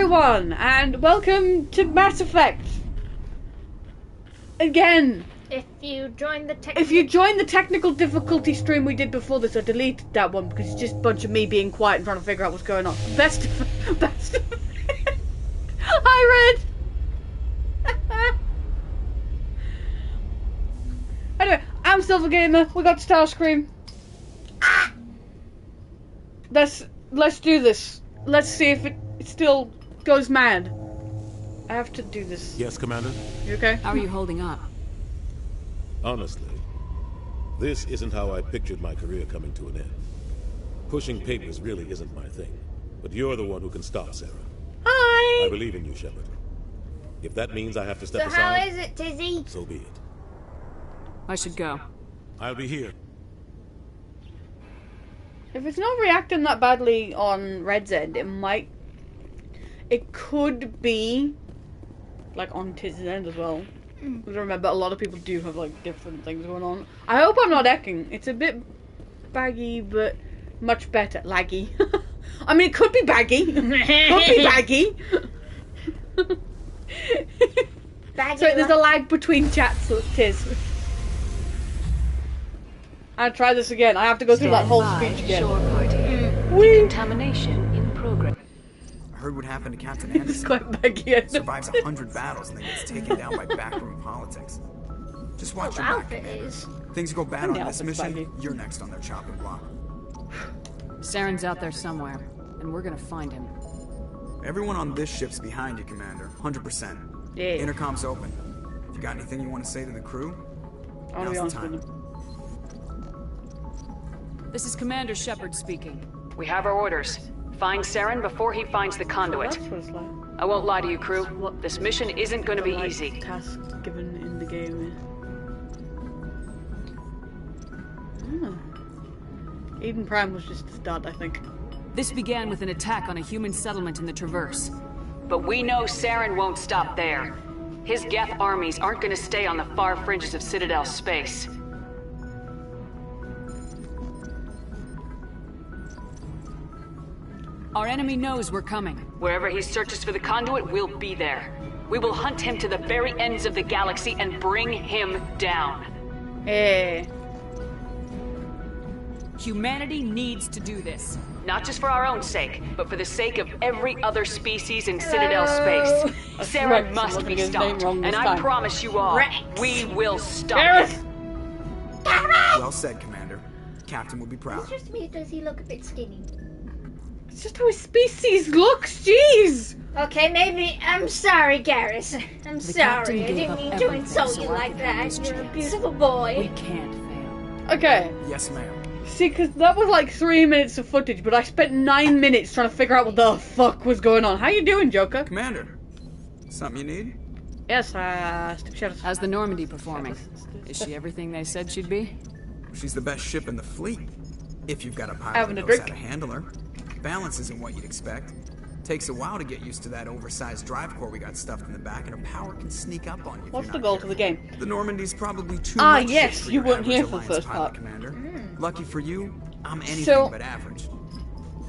everyone, and welcome to Mass Effect. Again, If you join the technical difficulty stream we did before this, I deleted that one because it's just a bunch of me being quiet and trying to figure out what's going on. Best. Hi, Red. Anyway, I'm Silver Gamer. We got Starscream. Let's do this. Let's see if it still goes mad. I have to do this. Yes, Commander? You okay? How are you holding up? Honestly, this isn't how I pictured my career coming to an end. Pushing papers really isn't my thing. But you're the one who can stop Sarah. Hi! I believe in you, Shepard. If that means I have to step So aside... how is it, Tizzy? So be it. I should go. I'll be here. If it's not reacting that badly on Red's end, it could be, like, on Tiz's end as well. Because remember, a lot of people do have, like, different things going on. I hope I'm not ecking. It's a bit baggy, but much better. Laggy. I mean, it could be baggy. Could be baggy. Baggy So there's a lag between chats, Tiz. I'll try this again. I have to go through that whole speech again. Shore party. Whee! Contamination in progress. I heard what happened to Captain It's Anderson. quite baggy. I know. Survives 100 battles and then gets taken down by backroom politics. Just watch your back, outfit Commander. is. Things go bad And on the this outfit's mission, baggy. you're next on their chopping block. Saren's out there somewhere, and we're gonna find him. Everyone on this ship's behind you, Commander. 100%. Yeah. Intercom's open. If you got anything you want to say to the crew, I want to be now's the honest with time. them. This is Commander Shepard speaking. We have our orders. Find Saren before he finds the conduit. That's what it's like. I won't lie to you, crew. This mission isn't gonna be Like easy. Task given in the game. Eden Prime was just a start, I think. This began with an attack on a human settlement in the Traverse. But we know Saren won't stop there. His Geth armies aren't gonna stay on the far fringes of Citadel space. Our enemy knows we're coming. Wherever he searches for the conduit, we'll be there. We will hunt him to the very ends of the galaxy and bring him down. Hey. Humanity needs to do this. Not just for our own sake, but for the sake of every other species in Citadel space. Saren Rex. I'm must looking be his name stopped, wrong this and I time. promise you all, Rex. we will stop Gareth! him. Well said, Commander. Captain will be proud. It's just me, does he look a bit skinny? It's just how his species looks, jeez! Okay, maybe. I'm sorry, Garrus. I'm captain sorry. I gave didn't up mean to everything insult so you I like could have that. this You're a chance. beautiful We boy. can't fail. Okay, Yes, ma'am. see, because that was like 3 minutes of footage, but I spent 9 minutes trying to figure out what the fuck was going on. How you doing, Joker? Commander, something you need? Yes, Steve Shadows. How's the Normandy performing? Is she everything they said she'd be? She's the best ship in the fleet. If you've got a pilot Having who a knows drink. how to handle her. Balance isn't what you'd expect. Takes a while to get used to that oversized drive core we got stuffed in the back, and her power can sneak up on you. if What's you're the not goal to the careful. game? The Normandy's probably too Ah, much yes, shit for you your weren't here average for the Alliance first pilot, part. Commander. Lucky for you, I'm anything So- but average.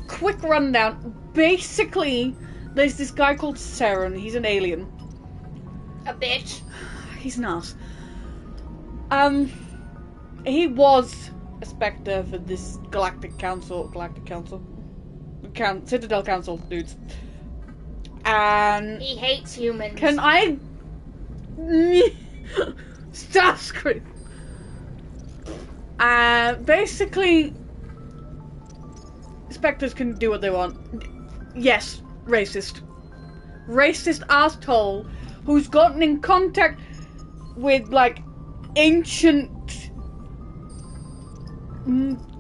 Quick rundown. Basically, there's this guy called Saren. He's an alien. A bitch. He's an ass. He was a Spectre for this Citadel Council dudes. And He hates humans. can I Starscream? Basically, Spectres can do what they want. Yes, racist asshole who's gotten in contact with like ancient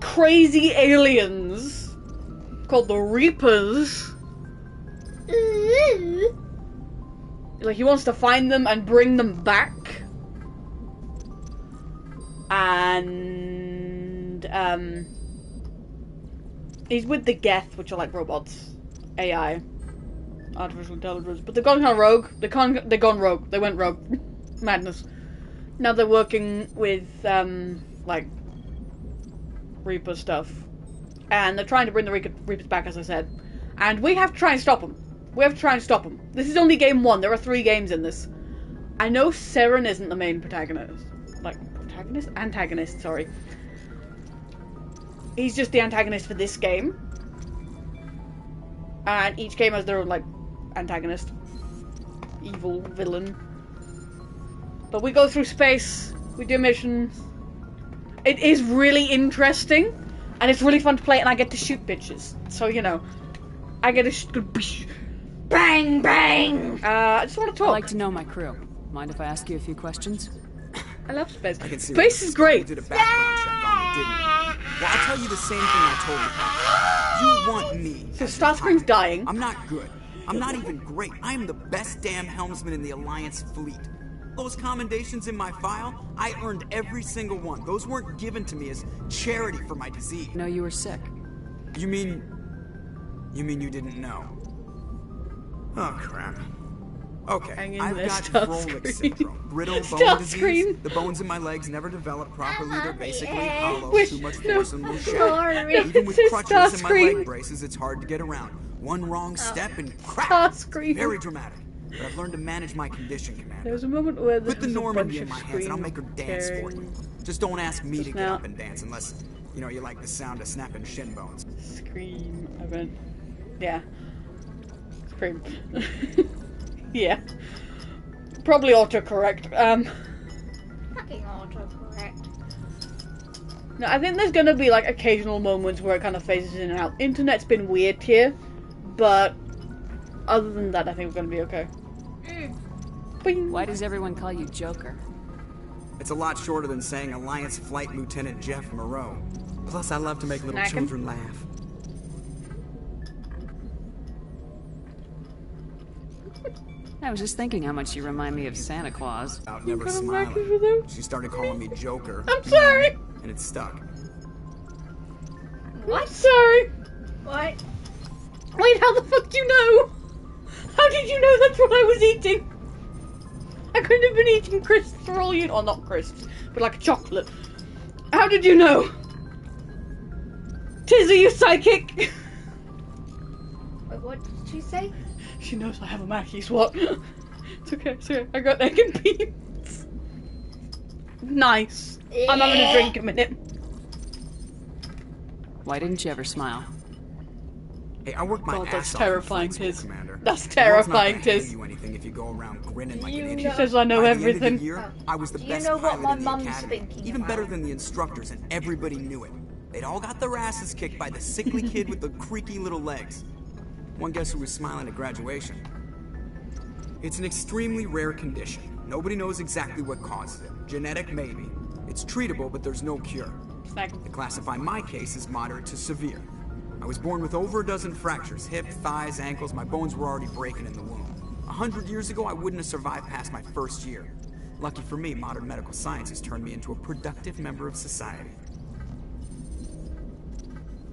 crazy aliens called the Reapers. Like, he wants to find them and bring them back. And he's with the Geth, which are like robots, AI, artificial intelligence. But they've gone kind of rogue. They've gone rogue. They went rogue. Madness. Now they're working with like Reaper stuff, and they're trying to bring the Reapers back, as I said. And we have to try and stop them. We have to try and stop him. This is only game 1. There are 3 games in this. I know Saren isn't the main protagonist. Like, protagonist? Antagonist, sorry. He's just the antagonist for this game. And each game has their own, like, antagonist. Evil, villain. But we go through space. We do missions. It is really interesting. And it's really fun to play, and I get to shoot bitches. So, you know. I get to bang, bang! I just want to talk. I'd like to know my crew. Mind if I ask you a few questions? I love space. I can see Space is great. You did a background check on me, didn't you? Well, I'll tell you the same thing I told you. You want me. So as your Starscream's pilot. dying. I'm not good. I'm not even great. I am the best damn helmsman in the Alliance fleet. Those commendations in my file, I earned every single one. Those weren't given to me as charity for my disease. No, you were sick. You mean you didn't know? Oh, crap. Okay, Hang in I've there, got Starscream. Froelich syndrome. Brittle bone Starscream. disease. The bones in my legs never develop properly. They're basically hollow. Wait, Too much no, force and will shatter. Sorry. Even with It's crutches and my Starscream. leg braces, it's hard to get around. One wrong step and crap. Starscream. Very dramatic. But I've learned to manage my condition, There Commander. was a moment where there Put the was a Normandy bunch in of my hands and I'll make her dance for you. Just don't ask me to Just get now. up and dance unless, you know, you like the sound of snapping shin bones. Scream event. Yeah. Scream. Yeah. Probably autocorrect. Fucking autocorrect. No, I think there's gonna be like occasional moments where it kind of phases in and out. Internet's been weird here, but other than that, I think we're gonna be okay. Boing. Why does everyone call you Joker? It's a lot shorter than saying Alliance Flight Lieutenant Jeff Moreau. Plus, I love to make little Snack 'em. children laugh. I was just thinking how much you remind me of Santa Claus. Out never got a Mac over smiling. there? She started calling me Joker. I'm sorry. And it stuck. I'm sorry. What? Wait, how the fuck do you know? How did you know that's what I was eating? I could have been eating crisps for all you... Or not crisps, but like a chocolate. How did you know? Tiz, are you psychic? Wait, what did you say? She knows I have a Mackey's, what? It's okay, it's okay. I got egg and beans. Nice. I'm having a drink a minute. Why didn't you ever smile? Hey, I worked my God, that's ass off in terrifying, flight school, Tiz. Commander. That's The world's not terrifying, gonna hand Tiz. you anything if you go around grinning like You an know- idiot. She says I know By the end of everything. the year, I was the Do you best know what pilot my in the mum's academy. thinking Even about? better than the instructors, and everybody knew it. They'd all got their asses kicked by the sickly kid with the creaky little legs. One guess who was smiling at graduation? It's an extremely rare condition. Nobody knows exactly what causes it. Genetic, maybe. It's treatable, but there's no cure. Snack. They classify my case as moderate to severe. I was born with over a dozen fractures, hip, thighs, ankles. My bones were already breaking in the womb. 100 years ago, I wouldn't have survived past my first year. Lucky for me, modern medical science has turned me into a productive member of society.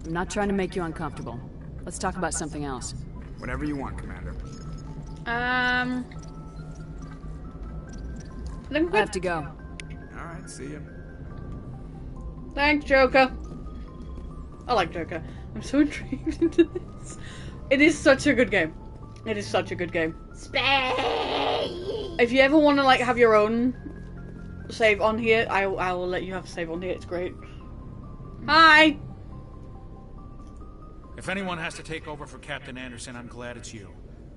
I'm not trying to make you uncomfortable. Let's talk about something else. Whatever you want, Commander. Then I have to go. All right, see ya. Thanks, Joker. I like Joker. I'm so intrigued into this. It is such a good game. It is such a good game. Space! If you ever want to like have your own save on here, I will let you have a save on here. It's great. Hi. If anyone has to take over for Captain Anderson, I'm glad it's you.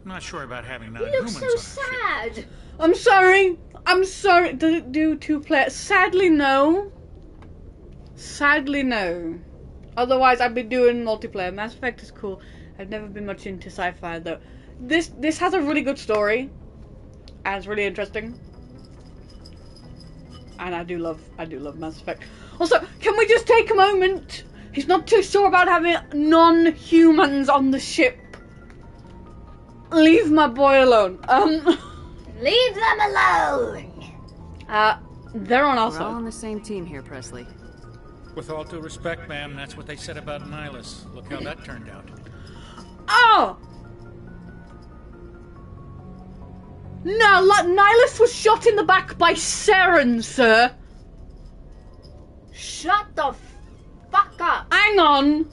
I'm not sure about having You look non-humans so on our ship. sad. I'm sorry. I'm sorry. Does it do 2 players? Sadly, no. Sadly, no. Otherwise, I'd be doing multiplayer. Mass Effect is cool. I've never been much into sci-fi though. This has a really good story, and it's really interesting. And I do love Mass Effect. Also, can we just take a moment? He's not too sure about having non-humans on the ship. Leave my boy alone. Leave them alone. They're on our We're all side. on the same team here, Presley. With all due respect, ma'am, that's what they said about Nihilus. Look how that turned out. Oh! No, Nihilus was shot in the back by Saren, sir. Shut the fuck up. Hang on.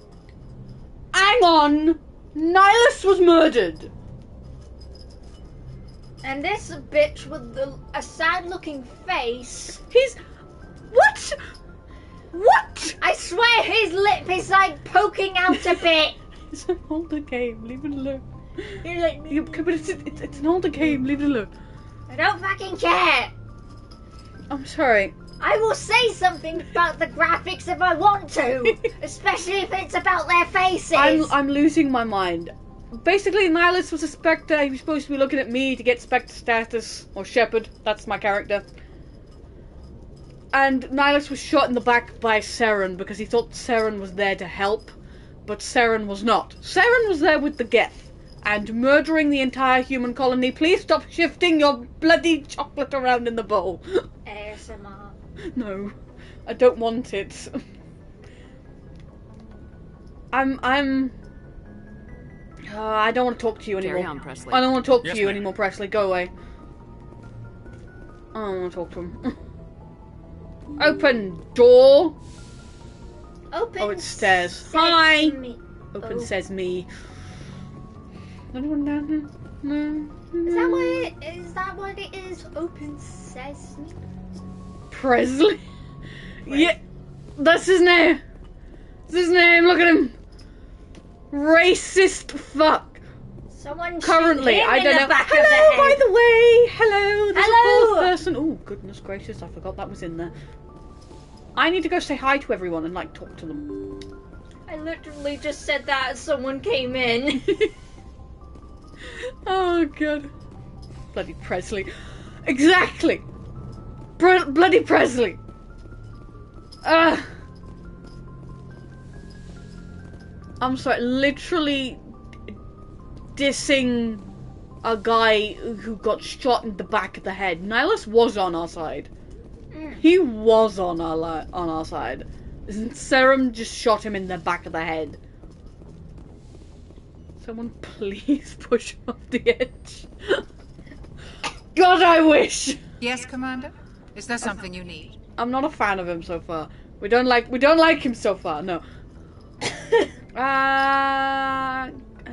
Nihilus was murdered. And this bitch with a sad-looking face. He's... What? What? I swear his lip is like poking out a bit. It's an older game, leave it alone. You're like, Yeah, okay, but it's an older game, leave it alone. I don't fucking care. I'm sorry. I will say something about the graphics if I want to, especially if it's about their faces. I'm losing my mind. Basically, Nihilus was a Spectre. He was supposed to be looking at me to get Spectre status, or Shepard. That's my character. And Nihilus was shot in the back by Saren because he thought Saren was there to help, but Saren was not. Saren was there with the Geth and murdering the entire human colony. Please stop shifting your bloody chocolate around in the bowl. ASMR. No, I don't want it. I don't want to talk to you anymore. Carry on, Presley. I don't want to talk Yes, to you ma'am. anymore, Presley. Go away. I don't want to talk to him. Open door. Open. Oh, it's stairs. Sesame. Open Oh. says me. Anyone down here? No. Is that what it is? Open sesame. Presley. Yeah, that's his name. That's his name. Look at him. Racist fuck. Someone Currently, shoot him I in don't the know. back Hello, of the by head. the way. Hello. There's Hello. a fourth person. Oh, goodness gracious! I forgot that was in there. I need to go say hi to everyone and like talk to them. I literally just said that as someone came in. Oh god. Bloody Presley. Exactly. Bloody Presley. I'm sorry, literally dissing a guy who got shot in the back of the head. Nihilus was on our side. He was on our side. Serum just shot him in the back of the head. Someone please push him off the edge. God, I wish. Yes, Commander? Is there something you need? I'm not a fan of him so far. We don't like him so far. No.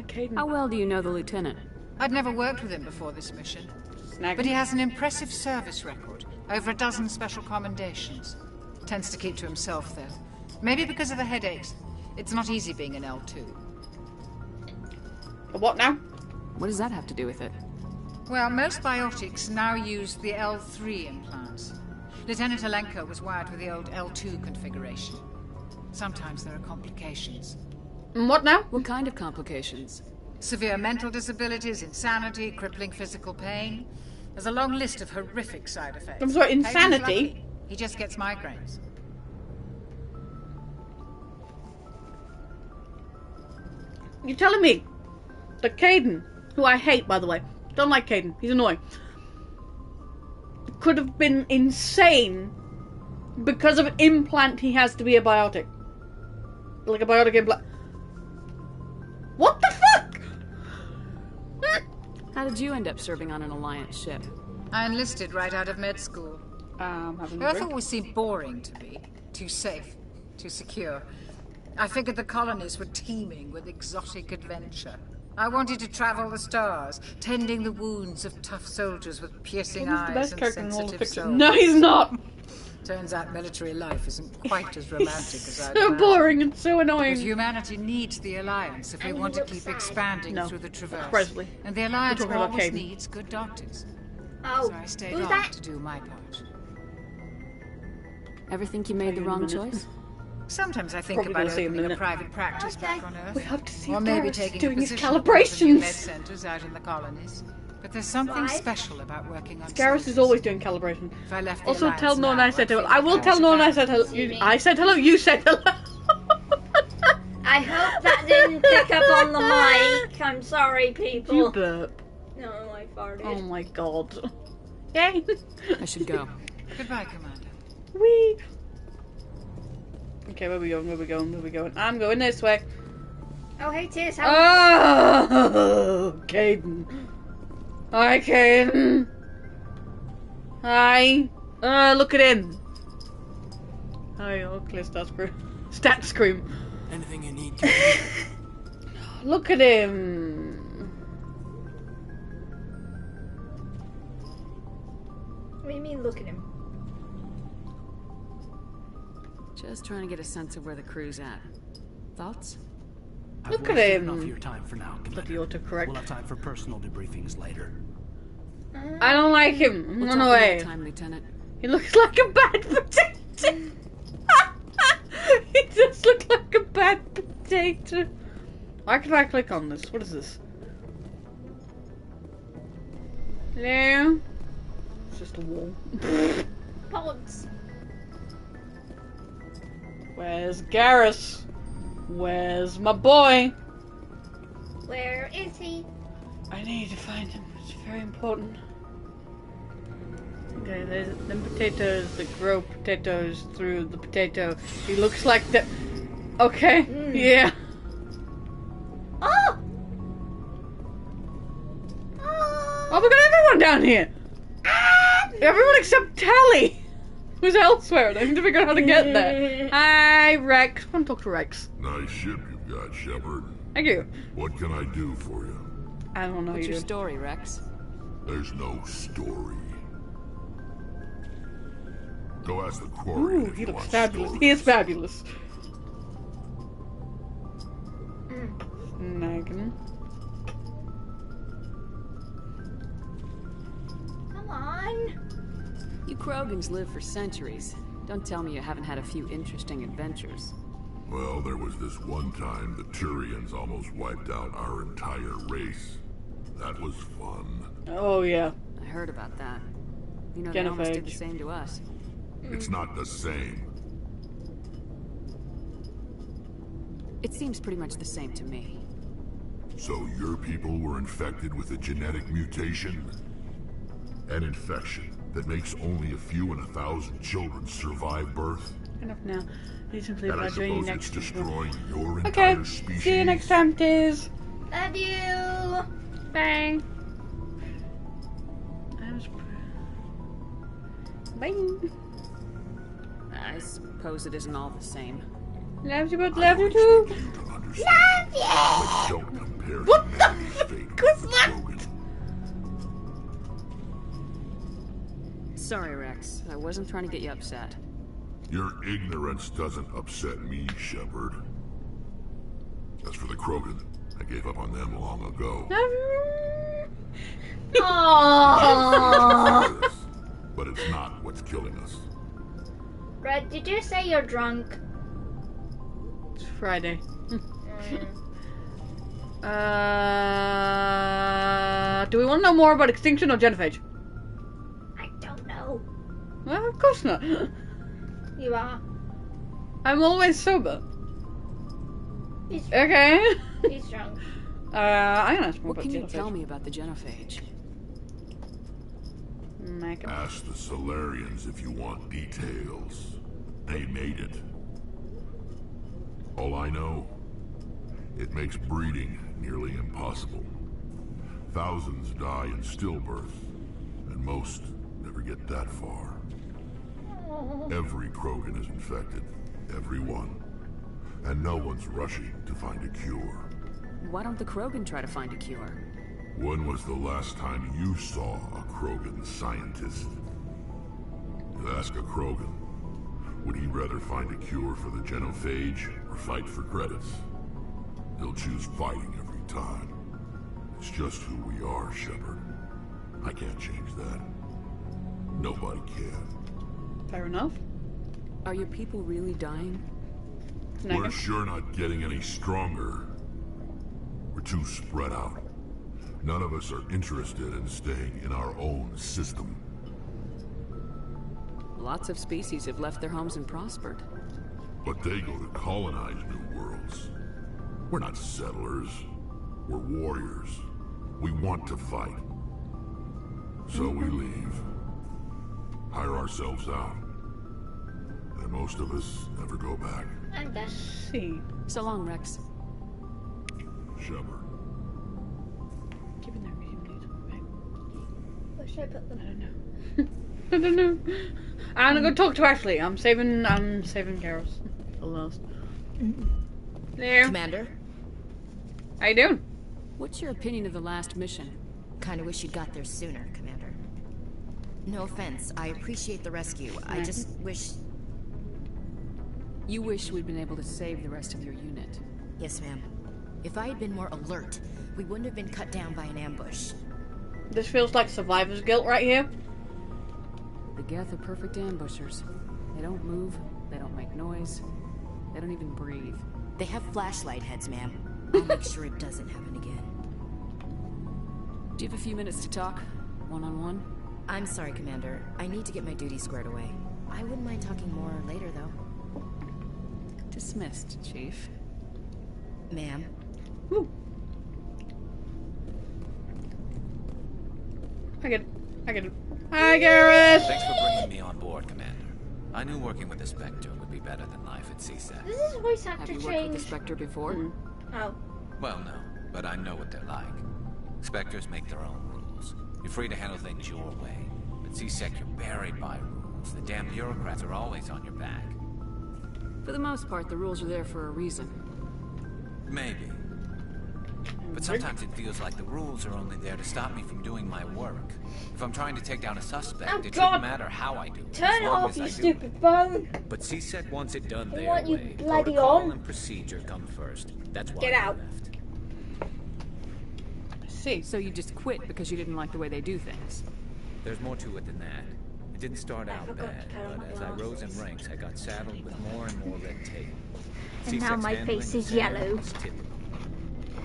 Caden. How well do you know the lieutenant? I'd never worked with him before this mission, Snag. but he has an impressive service record. Over a dozen special commendations. Tends to keep to himself, though. Maybe because of the headaches. It's not easy being an L2. What now? What does that have to do with it? Well, most biotics now use the L3 implants. Lieutenant Alenko was wired with the old L2 configuration. Sometimes there are complications. And what now? What kind of complications? Severe mental disabilities, insanity, crippling physical pain. There's a long list of horrific side effects. I'm sorry, Hayden's insanity? lucky. He just gets migraines. You're telling me that Caden, who I hate by the way, don't like Caden, he's annoying, could have been insane because of an implant he has to be a biotic. Like a biotic implant. What the fuck? How did you end up serving on an Alliance ship? I enlisted right out of med school. Having a Earth drink. always seemed boring to me. Too safe, too secure. I figured the colonies were teeming with exotic adventure. I wanted to travel the stars, tending the wounds of tough soldiers with piercing He's the eyes best and character in all of sensitive fiction. souls. No, he's not. Turns out military life isn't quite as romantic as I'd So imagined. boring and so But annoying. humanity needs the Alliance if we And want you to look keep sad. expanding No. through the Traverse. Presley. And the Alliance We're talking about always Caden. needs good doctors. Oh, So I stayed who's on that? to do my part. Ever think you made the wrong choice? Sometimes I think Probably about gonna see him in a opening a minute. private practice back Okay. on Earth. We have to see Or if maybe Garrus is taking doing a his position in one of the new med calibrations. centers out in the colonies. But there's something Why? special about working on Garrus is soldiers. always doing calibration. If I left the Also, Alliance tell Norn now, I said I'd hello. feel I will like tell was Norn I abandoned. said hello. I said hello. You said hello. I hope that didn't pick up on the mic. I'm sorry, You people. burp. No, I farted. Oh my god. Yay. I should go. Goodbye, Commander. Wee. Okay, where we going? Where we going? Where we going? I'm going this way. Oh, hey, Tis. How Oh, Caden. Hi, Caden. Hi. Look at him. Hi, clear stat scream. Stat scream. Anything you need. Look at him. do you mean, look at him? Just trying to get a sense of where the crew's at. Thoughts? I've Look at wasted him. enough of your time for now, But the Commander. autocorrect. We'll have time for personal debriefings later. I don't like him. I'm We'll going talk away. another time, Lieutenant. He looks like a bad potato. He does look like a bad potato. Why can I click on this? What is this? Hello? It's just a wall. Pods. Where's Garrus? Where's my boy? Where is he? I need to find him. It's very important. Okay, there's them potatoes that grow potatoes through the potato. He looks like the. Okay, yeah. Oh! Oh, we got everyone down here! Everyone except Tally! Who's elsewhere, and I need to figure out how to get there. Hi, Rex. I want to talk to Rex. Nice ship you've got, Shepard. Thank you. What can I do for you? I don't know What's you. your story, Rex? There's no story. Go ask the Quarian Ooh, if he you looks want fabulous. stories. He is fabulous. Snagging. Come on. You Krogans live for centuries. Don't tell me you haven't had a few interesting adventures. Well, there was this one time the Turians almost wiped out our entire race. That was fun. Oh, yeah. I heard about that. You know, they almost did the Genophage. same to us. It's not the same. It seems pretty much the same to me. So your people were infected with a genetic mutation? An infection that makes only a few in 1,000 children survive birth? Enough now. Please simply And I about joining you suppose it's next destroying your Okay. entire species? See you next time, Tiz. Love you. Bye. Bye. I suppose it isn't all the same. Love you, but I love you don't too. expect you to understand, but don't compare What the humanity's fuck fate was with that? Krogan. Sorry, Rex. I wasn't trying to get you upset. Your ignorance doesn't upset me, Shepard. As for the Krogan, I gave up on them long ago. Aww. But it's not what's killing us. Red, did you say you're drunk? It's Friday. Do we want to know more about extinction or genophage? I don't know. Well, of course not. You are. I'm always sober. He's, Okay. he's drunk. I'm gonna ask more What about can you genophage. tell me about the genophage? Make 'em. Ask the Solarians if you want details. They made it. All I know, it makes breeding nearly impossible. Thousands die in stillbirth, and most never get that far. Every Krogan is infected. Every one. And no one's rushing to find a cure. Why don't the Krogan try to find a cure? When was the last time you saw a Krogan scientist? You ask a Krogan, would he rather find a cure for the genophage or fight for credits? He'll choose fighting every time. It's just who we are, Shepard. I can't change that. Nobody can. Fair enough. Are your people really dying? We're sure not getting any stronger. We're too spread out. None of us are interested in staying in our own system. Lots of species have left their homes and prospered. But they go to colonize new worlds. We're not settlers. We're warriors. We want to fight. So we leave. Hire ourselves out. And most of us never go back. I'm done. See. So long, Rex. Shepard. Keep in there, medium needs. Okay. Where should I put them? I don't know. I don't know. I'm gonna go talk to Ashley. I'm saving Garrus for last. There. Commander, How you doing? What's your opinion of the last mission? kinda wish you got there sooner, Commander. No offense. I appreciate the rescue. I just wish... You wish we'd been able to save the rest of your unit. Yes, ma'am. If I had been more alert, we wouldn't have been cut down by an ambush. This feels like survivor's guilt right here. The Geth are perfect ambushers. They don't move, they don't make noise, they don't even breathe. They have flashlight heads, ma'am. I'll make sure it doesn't happen again. Do you have a few minutes to talk? One-on-one? I'm sorry, Commander. I need to get my duty squared away. I wouldn't mind talking more later, though. Dismissed, Chief. Ma'am. I get it. Hi, Garrus! Thanks for bringing me on board, Commander. I knew working with the Spectre would be better than life at CSAC. Does his voice actor Have you change? worked with the Spectre before? Oh. Well, no, but I know what they're like. Spectres make their own rules. You're free to handle things your way. But CSEC, you're buried by rules. The damn bureaucrats are always on your back. For the most part, the rules are there for a reason. Maybe. But sometimes it feels like the rules are only there to stop me from doing my work. If I'm trying to take down a suspect, it shouldn't matter how I do it. Turn off, you stupid phone! But CSEC wants it done their want you way. bloody Protocol on. and procedure come first. That's why Get I out. left. See. So you just quit because you didn't like the way they do things? There's more to it than that. It didn't start out bad, but as I rose in ranks, I got saddled with more and more red tape. And now C-Sec's my handling face the is sand yellow. was typical.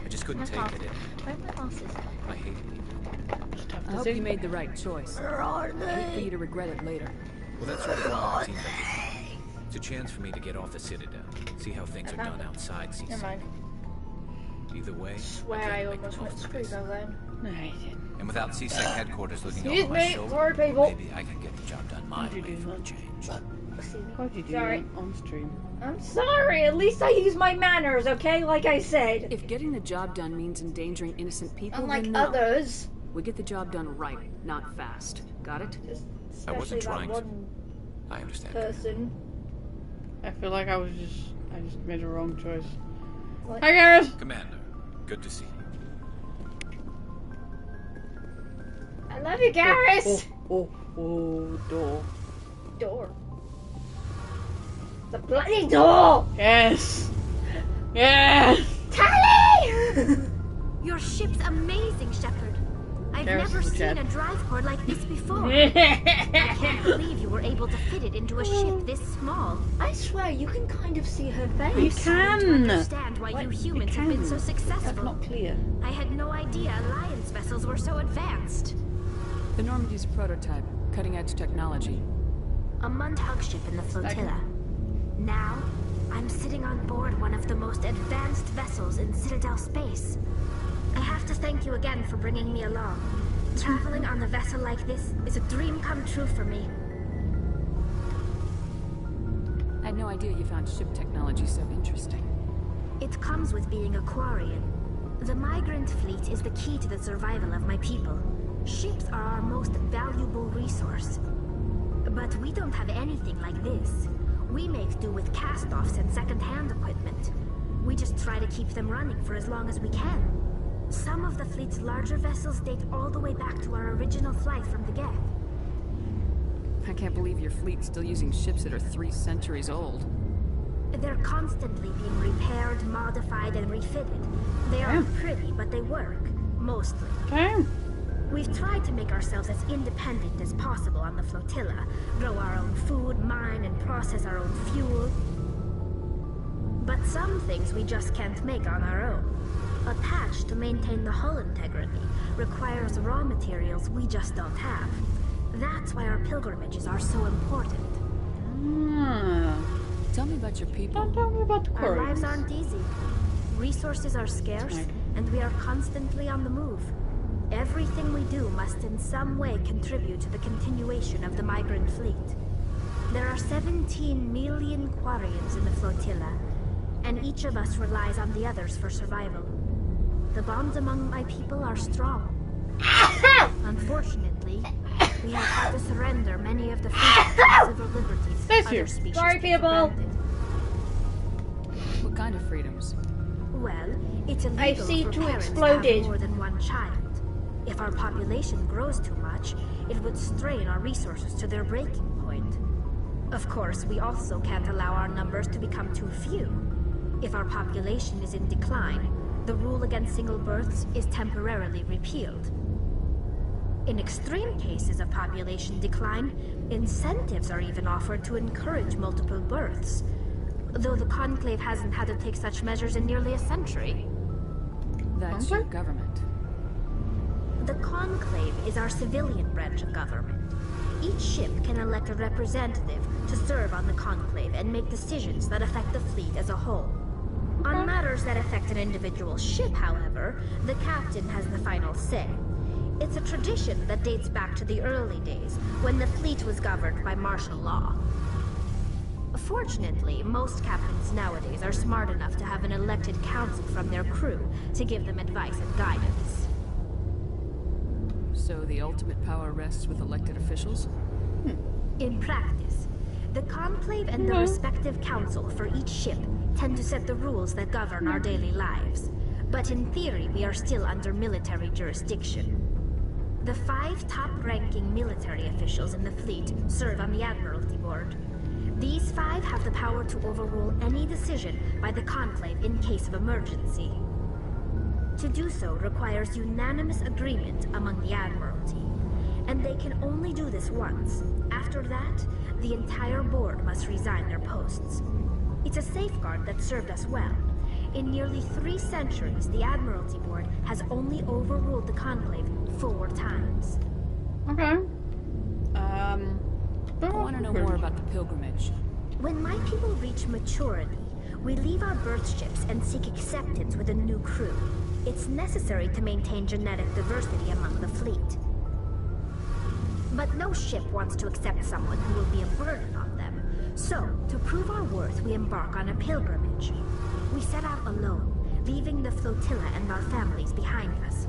I just couldn't take it anymore. Where are my glasses? I hated it. I hope you made the right choice. Where are I hate for they? you to regret it later. Well, that's sort of why I teamed up with you. It's a chance for me to get off the Citadel, see how things are done outside Never CSEC. mind. Either way, I swear I couldn't make almost the went most of screw this. then. And without CSEC headquarters looking Excuse over my me, shoulder, sorry, people. maybe I can get the job done my way for a change. Why'd you do Sorry. that on stream? I'm sorry, at least I use my manners, okay? Like I said. If getting the job done means endangering innocent people, Unlike then no. others. We get the job done right, not fast. Got it? I wasn't Especially trying that to. one I understand. person. I feel like I just made a wrong choice. What? Hi, Garrus! Commander, good to see you. I love you, Garrus! Door. Door. The bloody door! Yes! Yes! Tally! Your ship's amazing, Shepard. I've There's never the seen jet. a drive core like this before. I can't believe you were able to fit it into a ship this small. I swear, you can kind of see her face. You can! Understand why you humans have been so successful. That's not clear. I had no idea Alliance vessels were so advanced. The Normandy's a prototype, cutting-edge technology. A Mundhug ship in the flotilla. Now, I'm sitting on board one of the most advanced vessels in Citadel space. I have to thank you again for bringing me along. Traveling on a vessel like this is a dream come true for me. I had no idea you found ship technology so interesting. It comes with being a Quarian. The migrant fleet is the key to the survival of my people. Ships are our most valuable resource. But we don't have anything like this. We make do with cast-offs and second-hand equipment. We just try to keep them running for as long as we can. Some of the fleet's larger vessels date all the way back to our original flight from the Geth. I can't believe your fleet's still using ships that are 3 centuries old. They're constantly being repaired, modified, and refitted. They aren't pretty, but they work. Mostly. We've tried to make ourselves as independent as possible on the flotilla. Grow our own food, mine and process our own fuel. But some things we just can't make on our own. A patch to maintain the hull integrity requires raw materials we just don't have. That's why our pilgrimages are so important. Tell me about your people. Tell me about the Our Quarians. lives aren't easy. Resources are scarce, and we are constantly on the move. Everything we do must in some way contribute to the continuation of the migrant fleet. There are 17 million Quarians in the flotilla, and each of us relies on the others for survival. The bonds among my people are strong. Unfortunately, we have had to surrender many of the freedoms and civil liberties other species Sorry, take for people. granted. What kind of freedoms? Well, it's illegal I see for 2 parents to exploded. have more than one child. If our population grows too much, it would strain our resources to their breaking point. Of course, we also can't allow our numbers to become too few. If our population is in decline, the rule against single births is temporarily repealed. In extreme cases of population decline, incentives are even offered to encourage multiple births, though the Conclave hasn't had to take such measures in nearly a century. That's your government. The Conclave is our civilian branch of government. Each ship can elect a representative to serve on the Conclave and make decisions that affect the fleet as a whole. On matters that affect an individual ship, however, the captain has the final say. It's a tradition that dates back to the early days, when the fleet was governed by martial law. Fortunately, most captains nowadays are smart enough to have an elected council from their crew to give them advice and guidance. So the ultimate power rests with elected officials? In practice, the Conclave and the respective council for each ship tend to set the rules that govern our daily lives. But in theory, we are still under military jurisdiction. The 5 top-ranking military officials in the fleet serve on the Admiralty Board. These 5 have the power to overrule any decision by the Conclave in case of emergency. To do so requires unanimous agreement among the Admiralty, and they can only do this once. After that, the entire board must resign their posts. It's a safeguard that served us well. In nearly 3 centuries, the Admiralty Board has only overruled the Conclave 4 times. Okay. I want to know more about the pilgrimage. When my people reach maturity, we leave our birth ships and seek acceptance with a new crew. It's necessary to maintain genetic diversity among the fleet. But no ship wants to accept someone who will be a burden on them. So, to prove our worth, we embark on a pilgrimage. We set out alone, leaving the flotilla and our families behind us.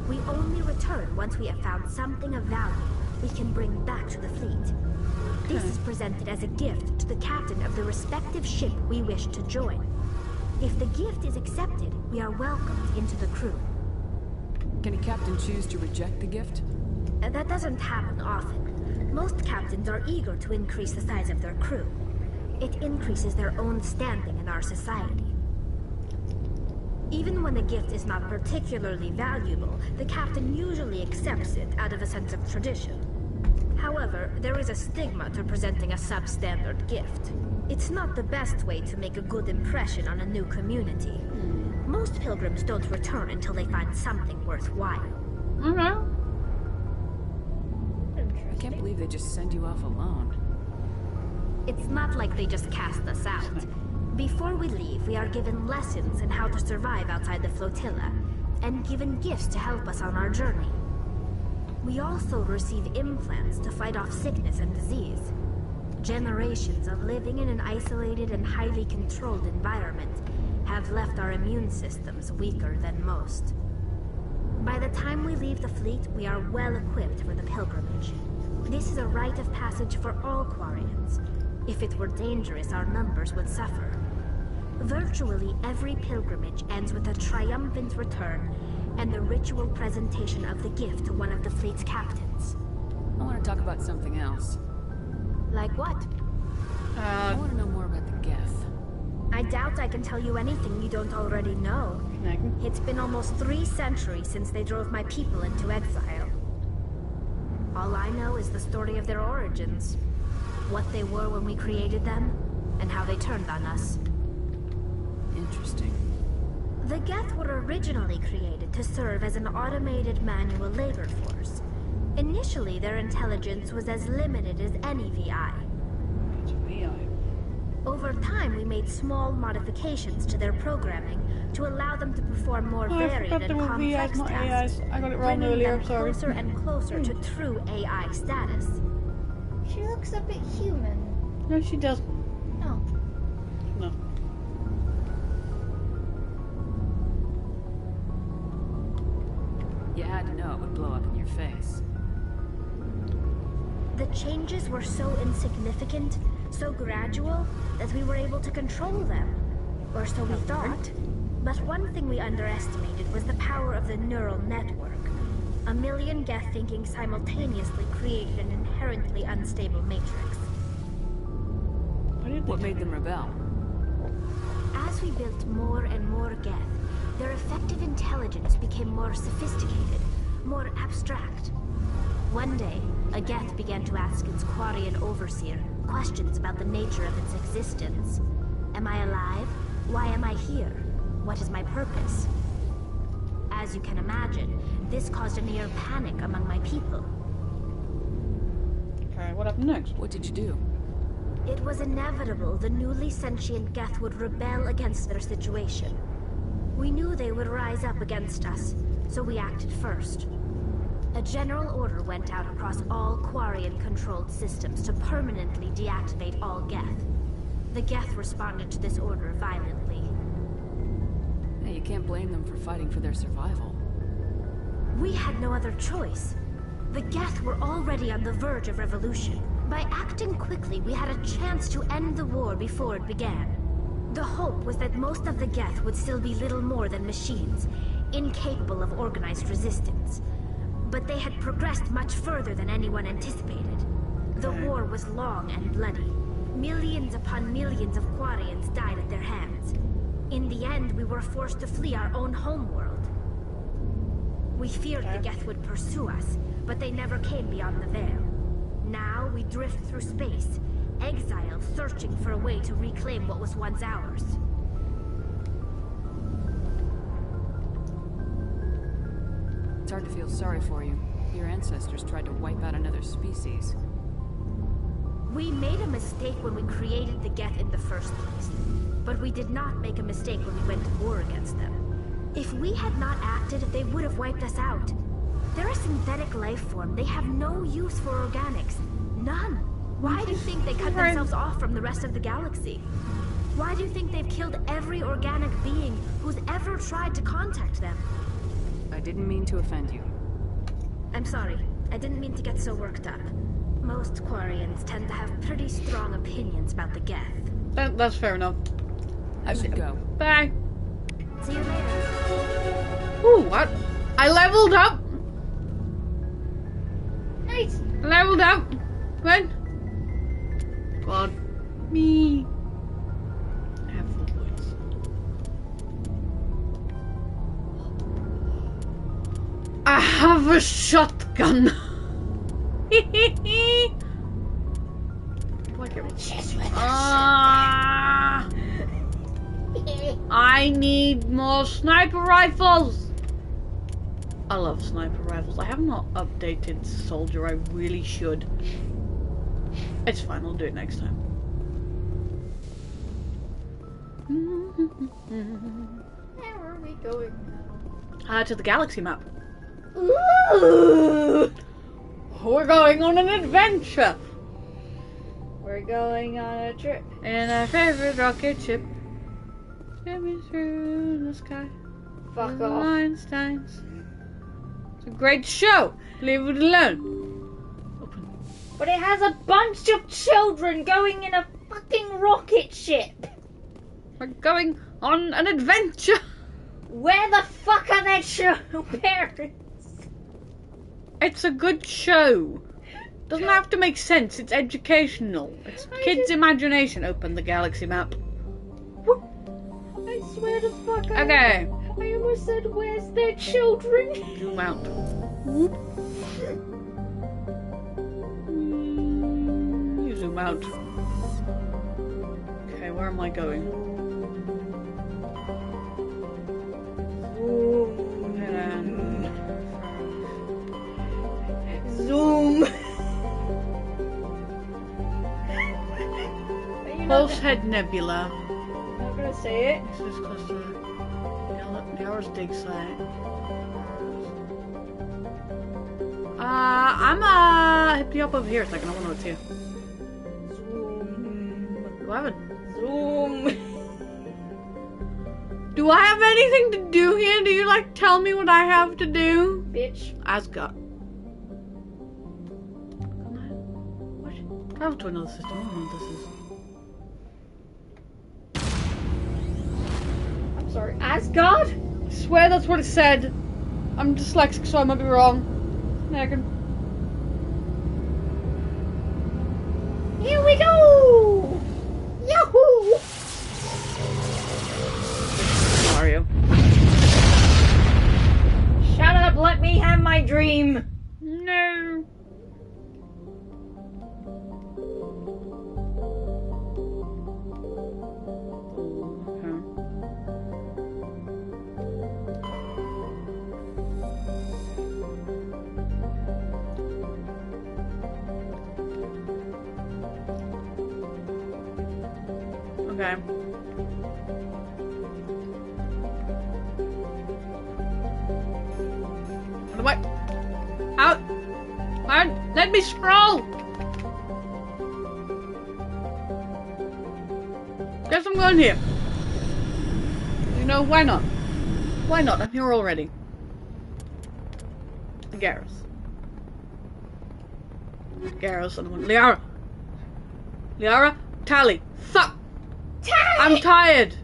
We only return once we have found something of value we can bring back to the fleet. This is presented as a gift to the captain of the respective ship we wish to join. If the gift is accepted, we are welcomed into the crew. Can a captain choose to reject the gift? That doesn't happen often. Most captains are eager to increase the size of their crew. It increases their own standing in our society. Even when a gift is not particularly valuable, the captain usually accepts it out of a sense of tradition. However, there is a stigma to presenting a substandard gift. It's not the best way to make a good impression on a new community. Most pilgrims don't return until they find something worthwhile. I can't believe they just send you off alone. It's not like they just cast us out. Before we leave, we are given lessons in how to survive outside the flotilla, and given gifts to help us on our journey. We also receive implants to fight off sickness and disease. Generations of living in an isolated and highly controlled environment have left our immune systems weaker than most. By the time we leave the fleet, we are well equipped for the pilgrimage. This is a rite of passage for all Quarians. If it were dangerous, our numbers would suffer. Virtually every pilgrimage ends with a triumphant return and the ritual presentation of the gift to one of the fleet's captains. I want to talk about something else. Like what? I want to know more about the Geth. I doubt I can tell you anything you don't already know. It's been almost 3 centuries since they drove my people into exile. All I know is the story of their origins. What they were when we created them, and how they turned on us. Interesting. The Geth were originally created to serve as an automated manual labor force. Initially, their intelligence was as limited as any VI. Over time, we made small modifications to their programming to allow them to perform more varied and complex tasks, I got it wrong earlier, I'm sorry. Closer and closer to true AI status. She looks a bit human. No, she doesn't. No. No. You had to know it would blow up in your face. The changes were so insignificant, so gradual, that we were able to control them. Or so we thought. But one thing we underestimated was the power of the neural network. A million Geth thinking simultaneously created an inherently unstable matrix. What made them rebel? As we built more and more Geth, their effective intelligence became more sophisticated, more abstract. One day, a Geth began to ask its Quarian overseer questions about the nature of its existence. Am I alive? Why am I here? What is my purpose? As you can imagine, this caused a near panic among my people. Okay, what happened next? What did you do? It was inevitable the newly sentient Geth would rebel against their situation. We knew they would rise up against us, so we acted first. A general order went out across all Quarian-controlled systems to permanently deactivate all Geth. The Geth responded to this order violently. Hey, you can't blame them for fighting for their survival. We had no other choice. The Geth were already on the verge of revolution. By acting quickly, we had a chance to end the war before it began. The hope was that most of the Geth would still be little more than machines, incapable of organized resistance. But they had progressed much further than anyone anticipated. The war was long and bloody. Millions upon millions of Quarians died at their hands. In the end, we were forced to flee our own homeworld. We feared the Geth would pursue us, but they never came beyond the veil. Now we drift through space, exiled, searching for a way to reclaim what was once ours. It's hard to feel sorry for you. Your ancestors tried to wipe out another species. We made a mistake when we created the Geth in the first place. But we did not make a mistake when we went to war against them. If we had not acted, they would have wiped us out. They're a synthetic life form. They have no use for organics. None. Why do you think they cut themselves off from the rest of the galaxy? Why do you think they've killed every organic being who's ever tried to contact them? I didn't mean to offend you. I'm sorry. I didn't mean to get so worked up. Most Quarians tend to have pretty strong opinions about the Geth. That's fair enough. I should go. Bye. See you later. Ooh, what? I leveled up. Nice. Leveled up. Good. God. Me. I have 4 points. I have a shotgun. I need more sniper rifles. I love sniper rifles. I have not updated Soldier. I really should. It's fine. I'll do it next time. Where are we going now? To the galaxy map. Ooh. We're going on an adventure. We're going on a trip in our favorite rocket ship. Skimming through the sky. Fuck off. Einstein's. It's a great show. Leave it alone. Open. But it has a bunch of children going in a fucking rocket ship. We're going on an adventure. Where the fuck are their parents? It's a good show. Doesn't have to make sense. It's educational. It's kids' imagination. Open the galaxy map. I swear to fuck. Okay. I almost said, where's their children? Zoom out. You zoom out. Okay, where am I going? Zoom. Pulsehead Nebula. I'm not gonna say it. This is close to the Hours Dig site. I'm hip you up over here a second. I want to know what's here. Zoom. Do I have a Zoom? Do I have anything to do here? Do you like tell me what I have to do? Bitch. Asgard. What? Travel to another system. I don't know what this is. I'm sorry. Asgard? I swear that's what it said. I'm dyslexic, so I might be wrong. Megan. Here we go! Yahoo! Mario. Shut up, let me have my dream! No. Okay. What? Out! Let me scroll! Guess I'm going here. You know, why not? Why not? I'm here already. Garrus. Garrus, Liara! Liara? Tali! Fuck! Tali! I'm tired!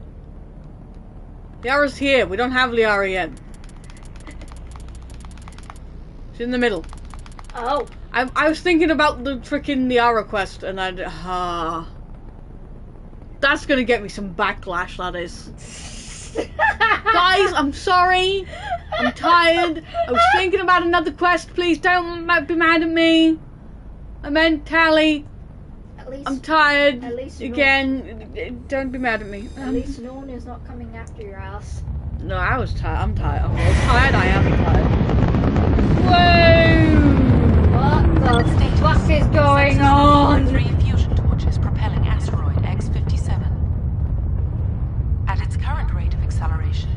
Liara's here. We don't have Liara yet. She's in the middle. Oh. I was thinking about the freaking Liara quest, and that's gonna get me some backlash, that is. Guys, I'm sorry. I'm tired. I was thinking about another quest. Please don't be mad at me. I meant Tali. I'm tired. At least again. Don't be mad at me. At least no one is not coming after your ass. No, I was tired. I'm tired. I'm tired. I am tired. Whoa! What the fuck is going on? 3 fusion torches propelling asteroid X-57. At its current rate of acceleration,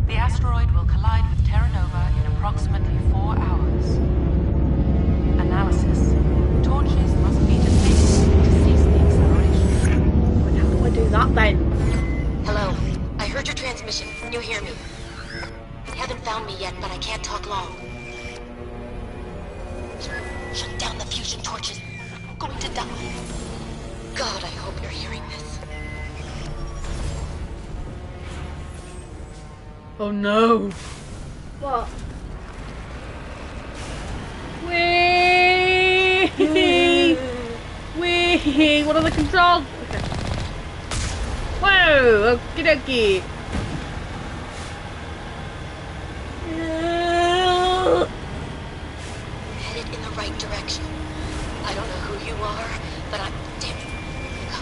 the asteroid will collide with Terra Nova in approximately 4 hours. Analysis. Torches must be disabled to cease the acceleration. But how do I do that then? Hello. I heard your transmission. Can you hear me? They haven't found me yet, but I can't talk long. Shut down the fusion torches. I'm going to die. God, I hope you're hearing this. Oh no. What? Wee! Wee! What are the controls? Okay. Whoa! Okie dokie. Headed in the right direction. I don't know who you are, but I'm... Damn it. Go.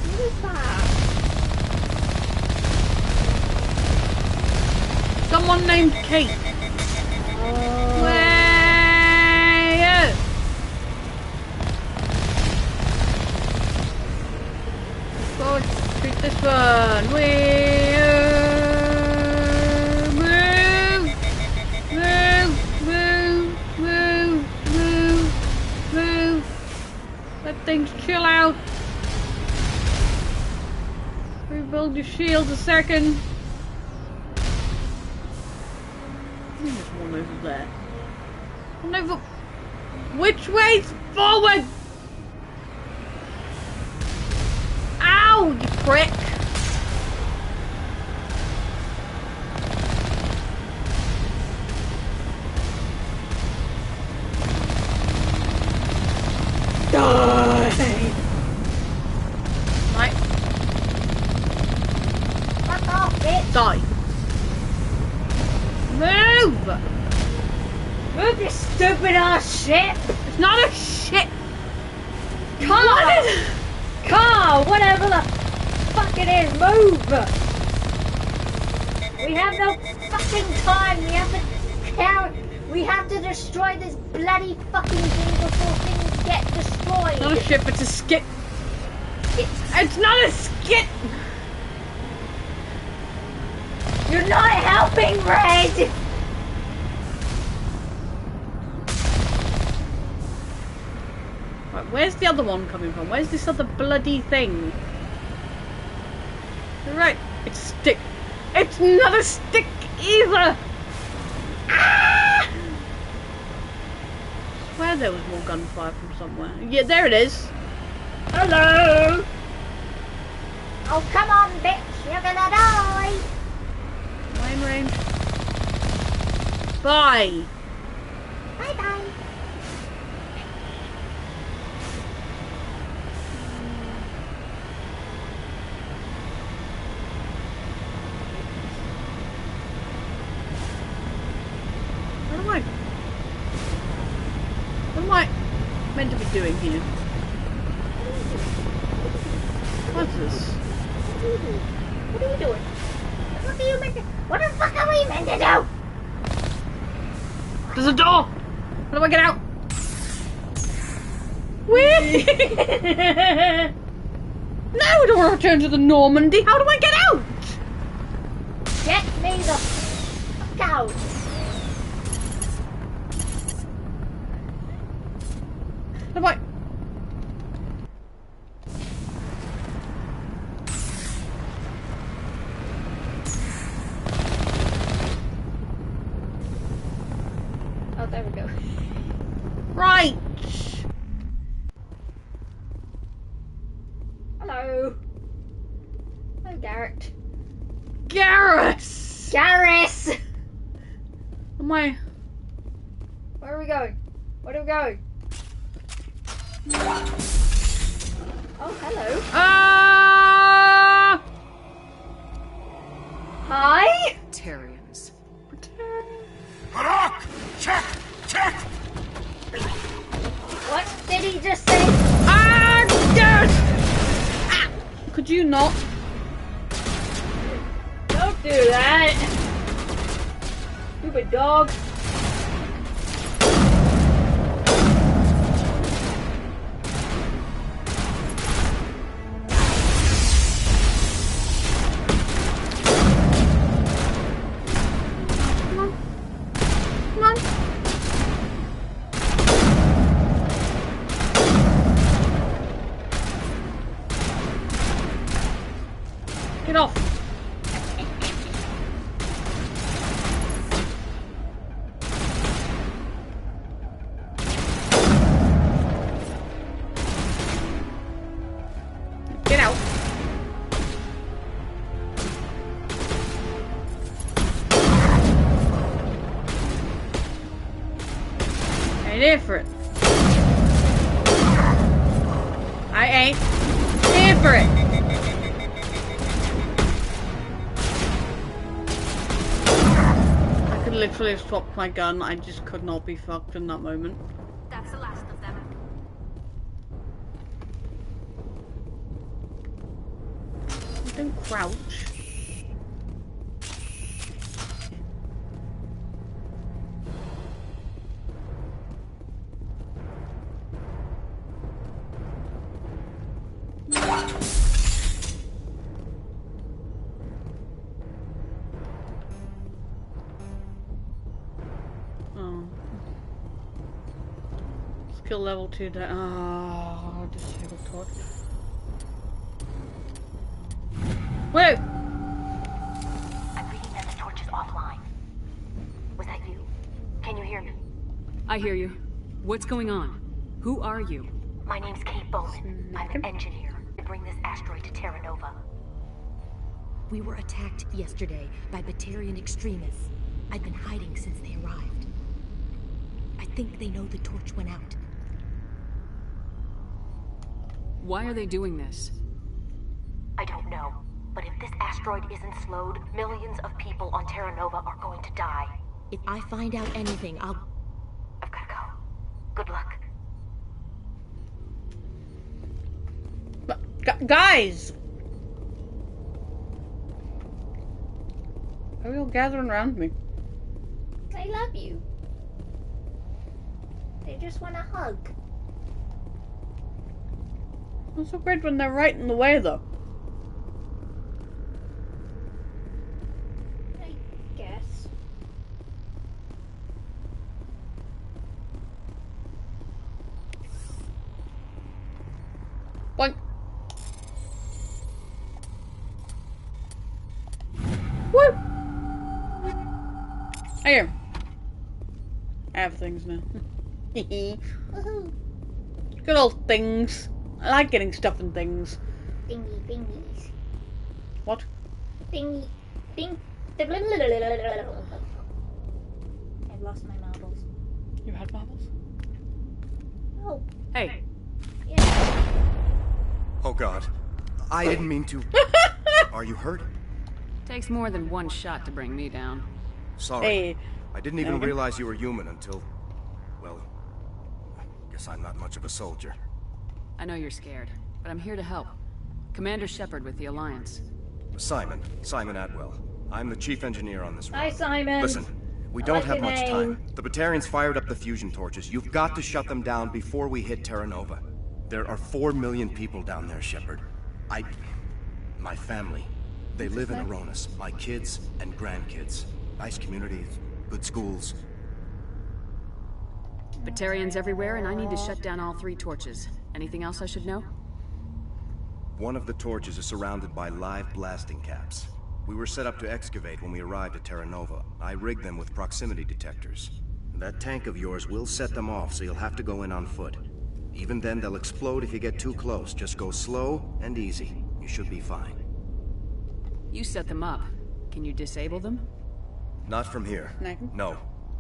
What is that? Someone named Kate. Where? Go treat this one. Move. Let things chill out. Rebuild your shields a second. There's one over there. One over. Which way's forward? Ow, you prick! Die! Right. Fuck off, bitch! Die. Move! Move this stupid ass ship! It's not a ship! Car! Car! Whatever the fuck it is, move! We have no fucking time! We have to count! We have to destroy this bloody fucking thing before things get destroyed! It's not a ship, it's a skit! It's not a skit! You're not helping, Red! Right, where's the other one coming from? Where's this other bloody thing? You're right, it's a stick. It's not a stick either! Ah! I swear there was more gunfire from somewhere. Yeah, there it is. Hello! Oh, come on, bitch! You're gonna die! Why in range. Bye. Bye bye. What am I meant to be doing here? What's this? What are you doing? What are you meant to? What the fuck are we meant to do? There's a door! How do I get out? Whee! No, I don't want to return to the Normandy. How do I get out? Get me the fuck out. How do I... Oh, there we go. Right. Hello. Hello, Garrett. Garrus! Garrus! Am I... Where are we going? Where are we going? Oh, hello. Hi? Terrians. Harak! Check! Check! What did he just say? Yes! Ah! Could you not? Don't do that. Stupid dog. Get off! Get out! Ain't here for it. I ain't here for it. Literally swapped my gun. I just could not be fucked in that moment. That's the last of them. Don't crouch. Skill level 2 down. Oh, disable torch. Whoa! I'm reading that the torch is offline. Was that you? Can you hear me? I hear you. What's going on? Who are you? My name's Kate Bowman. I'm an engineer to bring this asteroid to Terra Nova. We were attacked yesterday by Batarian extremists. I've been hiding since they arrived. I think they know the torch went out. Why are they doing this? I don't know. But if this asteroid isn't slowed, millions of people on Terra Nova are going to die. If I find out anything, I've gotta go. Good luck. Guys! Are we all gathering around me? They love you. They just want a hug. It's so great when they're right in the way, though. I guess. Boink. Woo! Here. I have things now. Good old things. I like getting stuff and things. Thingy thingies. What? Thingy. Think. I've lost my marbles. You had marbles? Oh. Hey. Yeah. Oh God. I didn't mean to. Are you hurt? Takes more than one shot to bring me down. Sorry. Hey. I didn't even realize you were human until... Well, I guess I'm not much of a soldier. I know you're scared, but I'm here to help. Commander Shepard with the Alliance. Simon Atwell. I'm the chief engineer on this run. Hi, Simon. Listen, we don't have much time. The Batarians fired up the fusion torches. You've got to shut them down before we hit Terra Nova. There are 4 million people down there, Shepard. My family. They live in Aronis. My kids and grandkids. Nice communities, good schools. Batarians everywhere, and I need to shut down all 3 torches. Anything else I should know? One of the torches is surrounded by live blasting caps. We were set up to excavate when we arrived at Terra Nova. I rigged them with proximity detectors. That tank of yours will set them off, so you'll have to go in on foot. Even then, they'll explode if you get too close. Just go slow and easy. You should be fine. You set them up. Can you disable them? Not from here. No.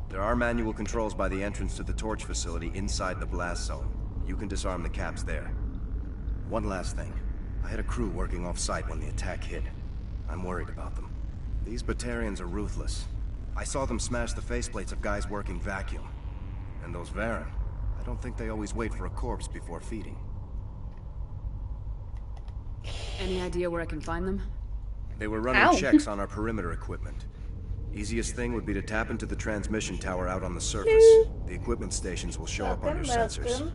There are manual controls by the entrance to the torch facility inside the blast zone. You can disarm the caps there. One last thing. I had a crew working off-site when the attack hit. I'm worried about them. These Batarians are ruthless. I saw them smash the faceplates of guys working vacuum. And those Varren, I don't think they always wait for a corpse before feeding. Any idea where I can find them? They were running checks on our perimeter equipment. Easiest thing would be to tap into the transmission tower out on the surface. The equipment stations will show up on your sensors.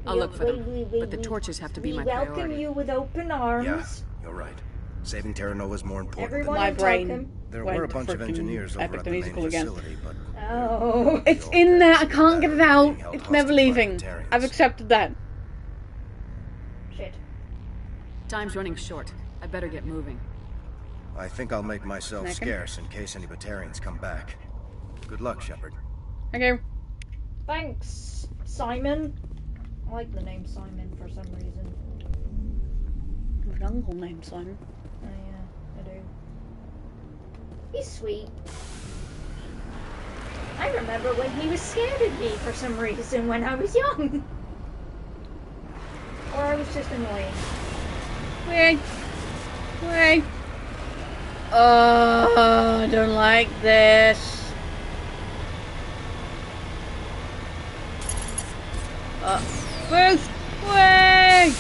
I'll look for them, but the torches have to be my priority. We welcome you with open arms. Yeah, you're right. Saving Terra Nova is more important than my brain. There were a bunch of engineers over at the main facility, but... Oh. It's in there, I can't get it out. It's never leaving. I've accepted that. Shit. Time's running short. I better get moving. I think I'll make myself scarce in case any Batarians come back. Good luck, Shepard. Okay. Thanks, Simon. I like the name Simon for some reason. I have an uncle named Simon. Oh yeah, I do. He's sweet. I remember when he was scared of me for some reason when I was young. Or I was just annoying. Wait. Oh, I don't like this. Bruce! Wait!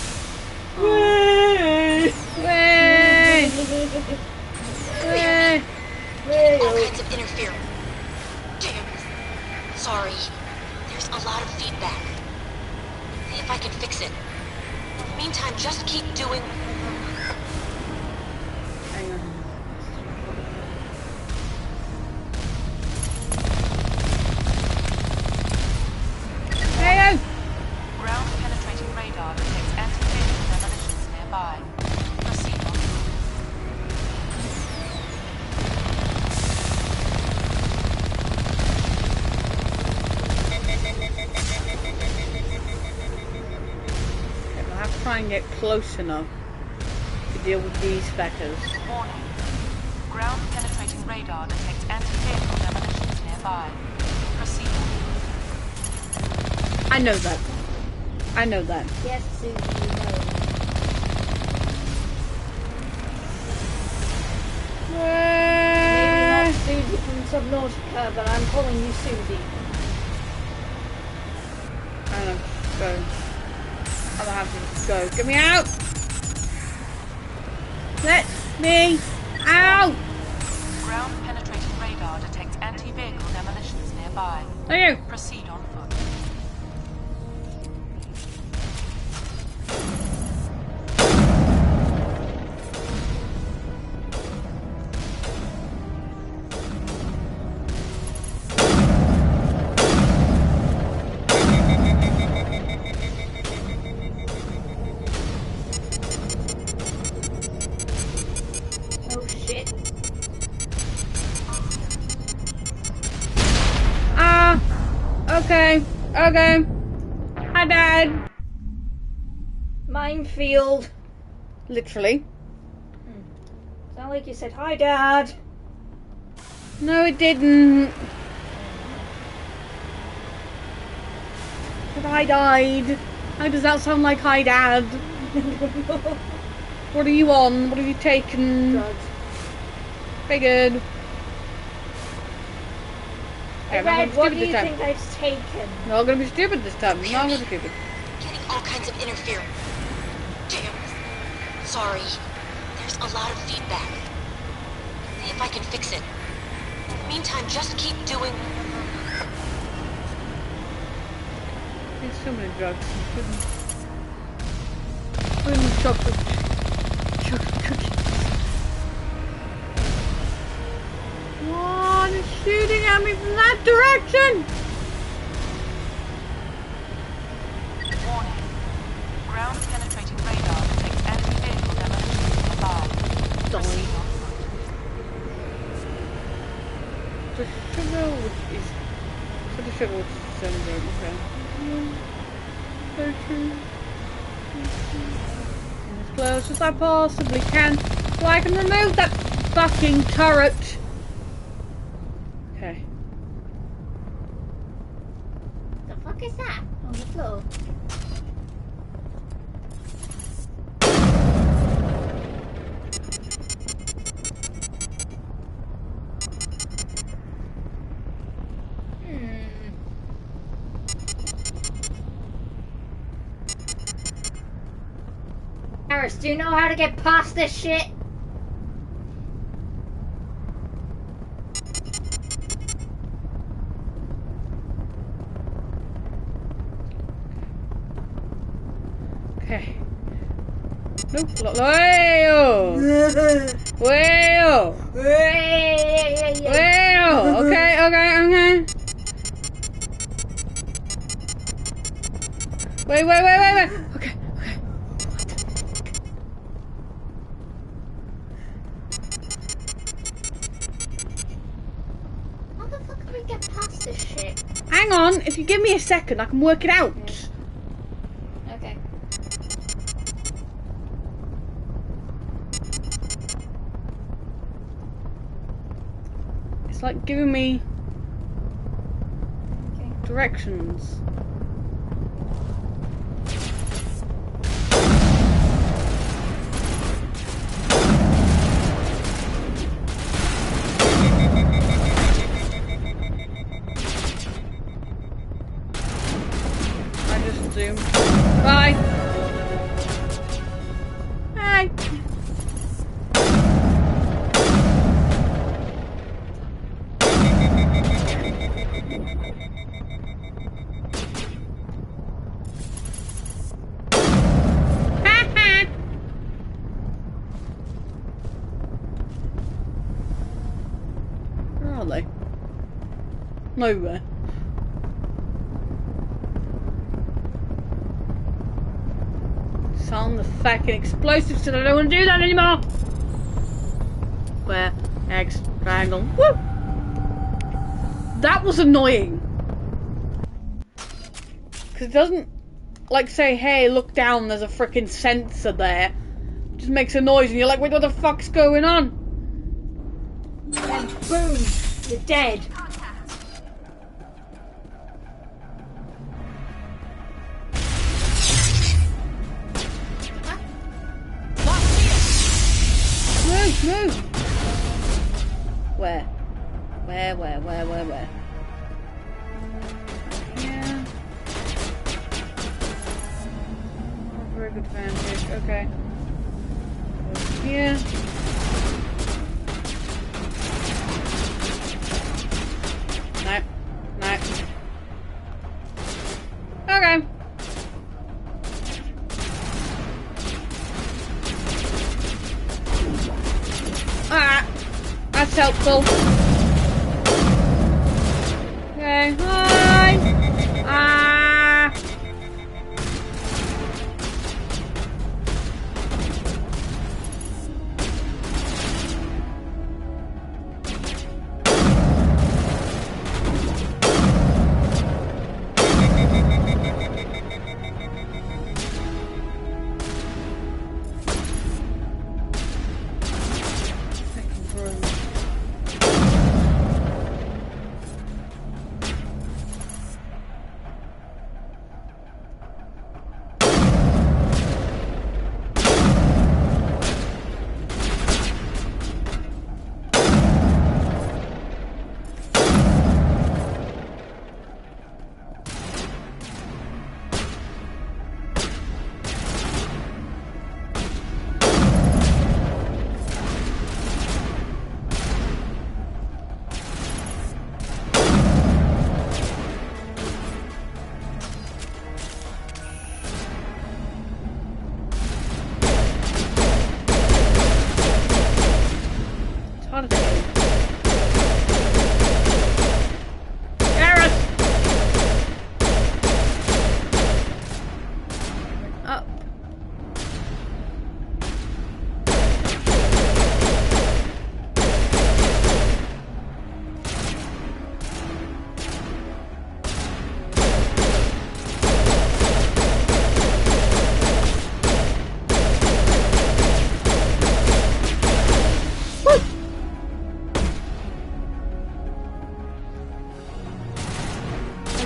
All kinds of interference. Damn. Sorry. There's a lot of feedback. See if I can fix it. In the meantime, just keep doing... Ground penetrating radar detects anti-vehicle demolitions nearby. Proceed on. I'll have to try and get close enough to deal with these feckers. Warning. Ground penetrating radar detects anti-vehicle demolitions nearby. Proceed on. I know that. I know that. Yes, Susie, you know. Maybe not Susie from Subnautica, but I'm calling you Susie. I know. Go. I'm gonna have to go. Get me out! Let me out! Ground penetrating radar detects anti-vehicle demolitions nearby. Thank you. Proceed on foot. Oh shit. Okay. Hi, Dad. Minefield. Literally. It's not like you said, hi, Dad. No, it didn't. But I died. How does that sound like I dad? What are you on? What have you taken? Drugs. Figured. Red, what do you think I've taken? No, I'm gonna be stupid this time. No, I'm gonna be stupid. Getting all kinds of interference. Damn. Sorry. There's a lot of feedback. See if I can fix it. In the meantime, just keep doing... There's so many drugs. Couldn't chocolate cookies. What is shooting at me from that direction? Warning. Ground penetrating radar detects enemy vehicle demolition above. Proceed on foot. The sugar which is... So the sugar which is 7 okay. 13. As close as I possibly can so I can remove that fucking turret. Okay. The fuck is that on the floor? Harris, do you know how to get past this shit? Okay. Nope. Whoa! Whoa! Whoa! Okay. Wait. Okay. How the fuck can we get past this shit? Hang on. If you give me a second, I can work it out. Okay. It's like giving me directions. I just zoomed. Bye. Hi. Where are they? Nowhere. Sound the fucking explosives, and I don't want to do that anymore. Square, X, triangle. Woo! That was annoying. Because it doesn't, like, say, hey, look down, there's a freaking sensor there. It just makes a noise, and you're like, wait, what the fuck's going on? And boom, you're dead. Move! Where? Where? Yeah. Not very good vantage. Okay. Over here. No. Okay. Alright. That's helpful. Okay, hi!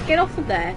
get off of there.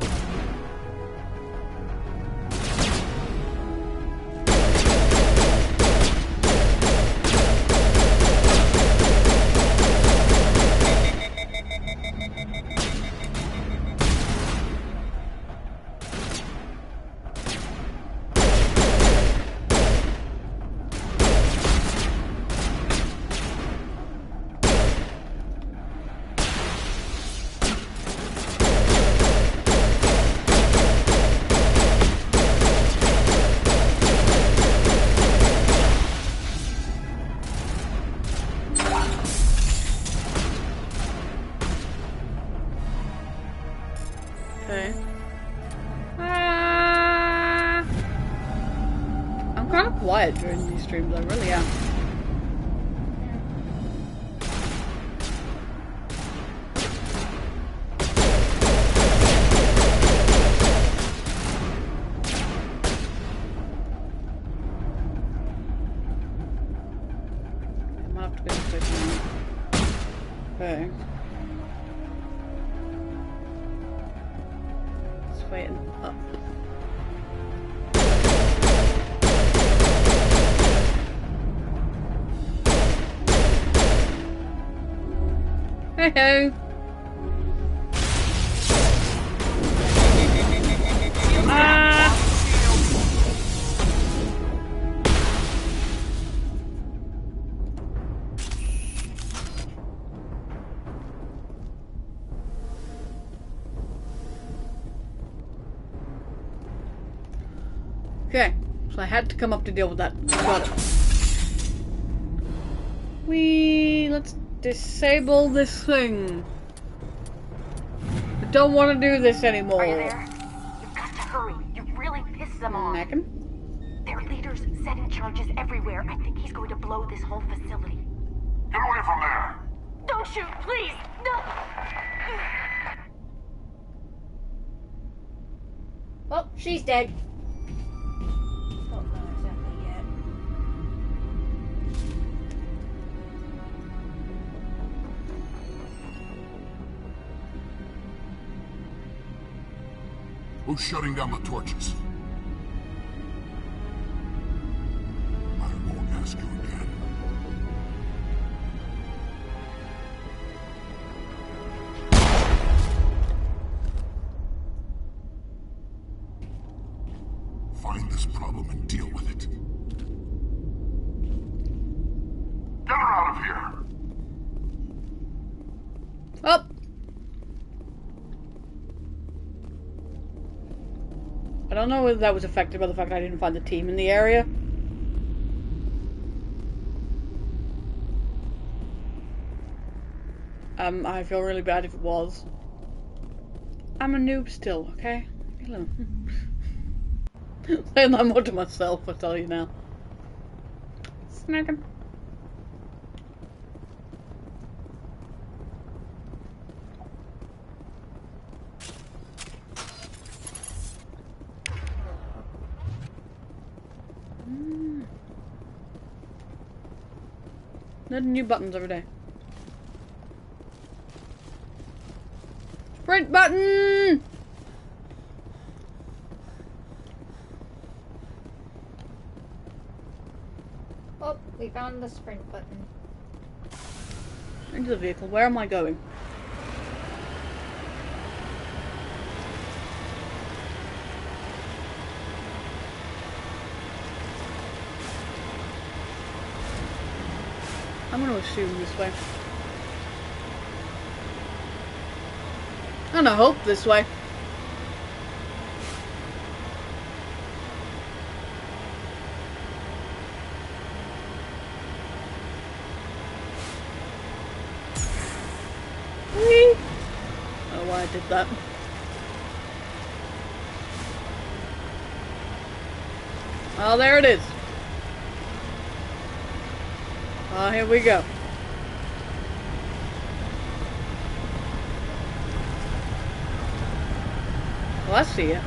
Okay. I'm kind of quiet during these streams, I really am. I might have to go this way. Okay. Waiting up. Hey ho. Okay, so I had to come up to deal with that. Got it. Let's disable this thing. I don't want to do this anymore. Are you there? You've got to hurry. You've really pissed them off. Megan? Their leaders setting charges everywhere. I think he's going to blow this whole facility. Get away from there! Don't shoot, please! No! Well, she's dead. Who's shutting down the torches? I won't ask you again. Find this problem and deal with it. Get her out of here! Up! I don't know whether that was affected by the fact I didn't find the team in the area. I feel really bad if it was. I'm a noob still, okay? Saying that more to myself, I tell you now. Snack him. Learning new buttons every day. Sprint button! Oh, we found the sprint button. Into the vehicle. Where am I going? I'm going to assume this way. I'm going to hope this way. Whee! I don't know why I did that. Oh, there it is. Oh, here we go. Well, I see it.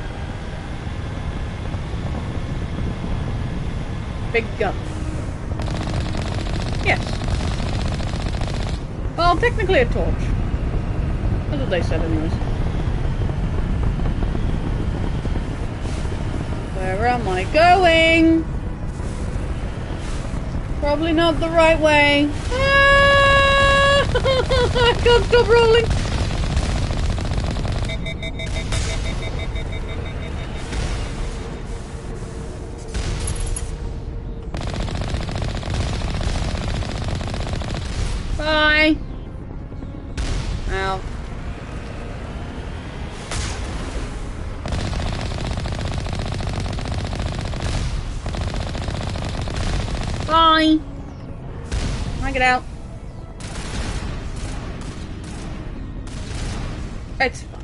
Big gun. Yes. Well, technically a torch. That's what they said anyways. Where am I going? Probably not the right way. Ah! I can't stop rolling. Bye. Ow. Bye. I get out. It's fine.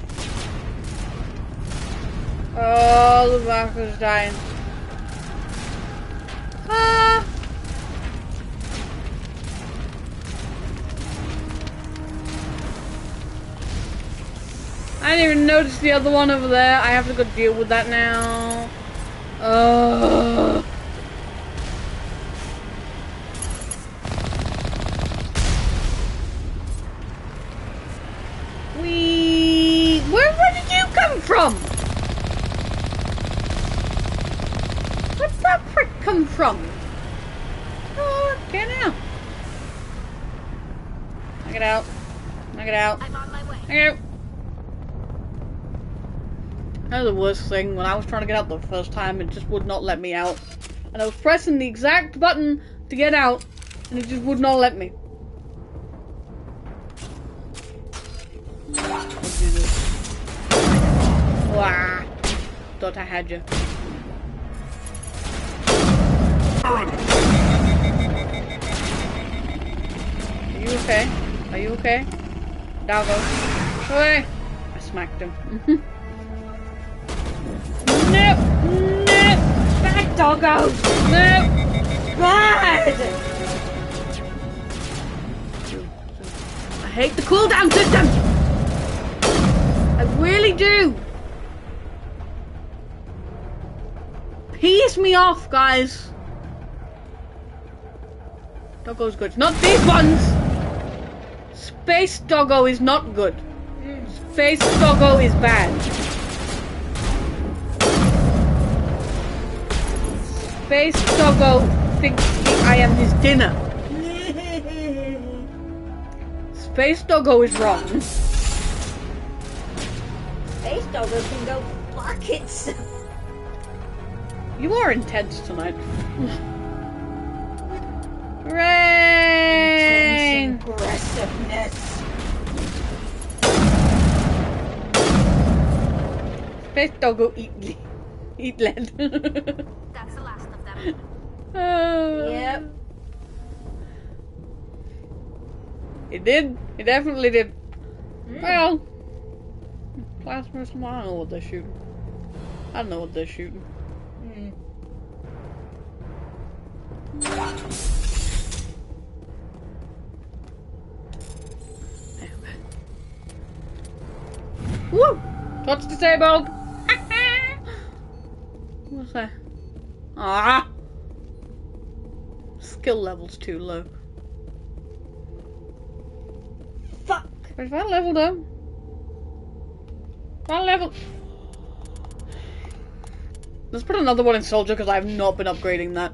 Oh, the back is dying. Ah. I didn't even notice the other one over there. I have to go deal with that now. Where did you come from? Where'd that prick come from? Oh, okay now. I get out. I get out. I'm on my way. I get out. That was the worst thing. When I was trying to get out the first time, it just would not let me out. And I was pressing the exact button to get out, and it just would not let me. Wow. Thought I had you. Are you okay? Are you okay? Doggo. Away. I smacked him. No! No! Bad doggo! No! Bad! I hate the cooldown system! I really do! Piss me off, guys! Doggo's good. Not these ones! Space Doggo is not good. Space Doggo is bad. Space Doggo thinks I am his dinner. Space Doggo is wrong. Space Doggo can go fuck itself. You are intense tonight. Hooray! Intense aggressiveness. Space Doggo eat lead. That's the last of them. Yep. It did. It definitely did. Well, plasma. I don't know what they're shooting. I don't know what they're shooting. Woo! Touch disabled! What's that? Ah! Skill level's too low. Fuck! Where's that level though? That level. Let's put another one in Soldier because I have not been upgrading that.